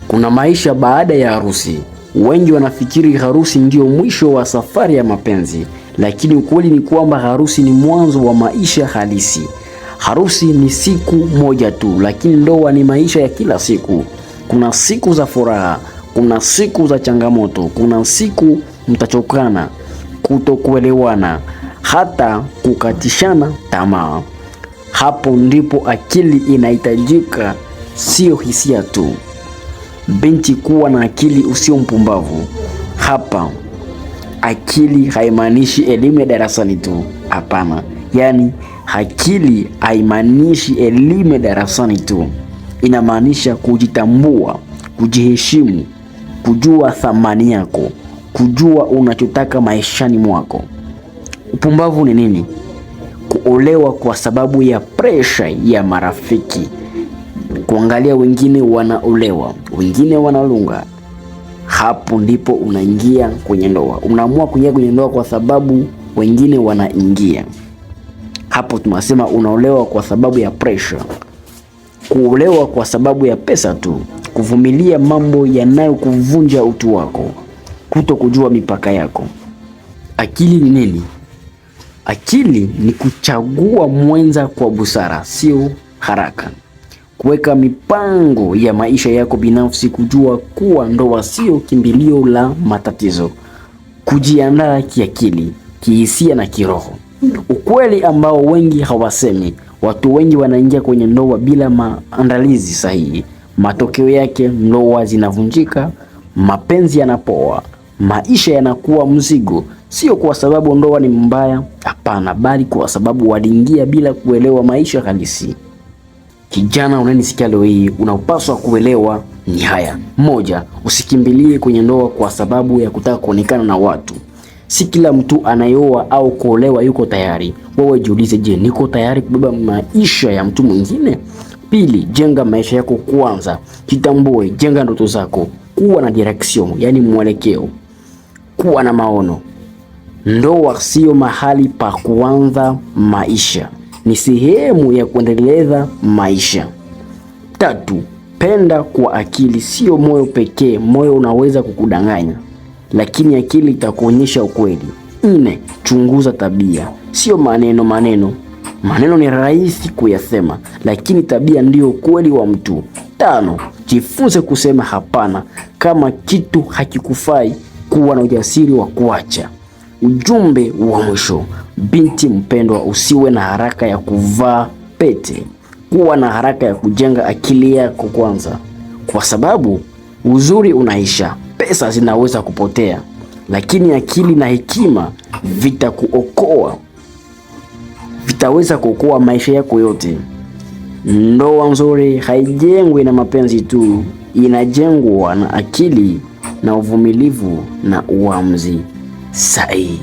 Kuna maisha baada ya harusi. Wengi wanafikiri harusi ndio mwisho wa safari ya mapenzi, lakini ukweli ni kwamba harusi ni mwanzo wa maisha halisi. Harusi ni siku moja tu, lakini ndoa ni maisha ya kila siku. Kuna siku za furaha, kuna siku za changamoto, kuna siku mtachokana, kutokuelewana, hata kukatishana tamaa. Hapo ndipo akili inahitajika, sio hisia tu. Binti, kuwa na akili, usio mpumbavu. Hapa akili haimaanishi elimu ya darasani tu, hapana. Yaani akili haimaanishi elimu ya darasani tu, inamaanisha kujitambua, kujiheshimu, kujua thamani yako, kujua unachotaka maishani mwako. Upumbavu ni nini? Kuolewa kwa sababu ya pressure ya marafiki, kuangalia wengine wanaolewa, wengine wanalunga. Hapo ndipo unaingia kwenye ndoa. Unaamua kuingia kwenye ndoa kwa sababu wengine wanaingia. Hapo tunasema unaolewa kwa sababu ya pressure. Kuolewa kwa sababu ya pesa tu, kuvumilia mambo yanayokuvunja utu wako, kuto kujua mipaka yako. Akili ni nini? Akili ni kuchagua mwenza kwa busara, sio haraka. Kuweka mipango ya maisha yako binafsi, kujua kuwa ndoa sio kimbilio la matatizo. Kujiandaa kiakili, kihisia na kiroho. Ukweli ambao wengi hawasemi. Watu wengi wanaingia kwenye ndoa bila maandalizi sahihi. Matokeo yake ndoa zinavunjika, mapenzi yanapoa, maisha yanakuwa mzigo. Sio kwa sababu ndoa ni mbaya, hapana, bali kwa sababu waliingia bila kuelewa maisha halisi. Kijana unanisikia leo hii, unapaswa kuelewa ni haya. Moja, usikimbilie kwenye ndoa kwa sababu ya kutaka kuonekana na watu. Si kila mtu anayeoa au kuolewa yuko tayari. Wewe jiulize, je, niko tayari kubeba maisha ya mtu mwingine? Pili, jenga maisha yako kwanza. Jitambue, jenga ndoto zako. Kuwa na direction, yani mwelekeo. Kuwa na maono. Ndoa sio mahali pa kuanza maisha, ni sehemu ya kuendeleza maisha. Tatu, penda kwa akili, sio moyo pekee. Moyo unaweza kukudanganya, lakini akili itakuonyesha ukweli. Nne, chunguza tabia, sio maneno. Maneno ni rahisi kuyasema, lakini tabia ndio ukweli wa mtu. Tano, jifunze kusema hapana kama kitu hakikufai. Kuwa na ujasiri wa kuacha. Ujumbe wa mwisho, binti mpendwa, usiwe na haraka ya kuvaa pete. Kuwa na haraka ya kujenga akili yako kwanza, kwa sababu uzuri unaisha, pesa zinaweza kupotea, lakini akili na hekima vitaweza kuokoa maisha yako yote. Ndoa nzuri haijengwi na mapenzi tu, inajengwa na akili na uvumilivu na uamuzi sahihi.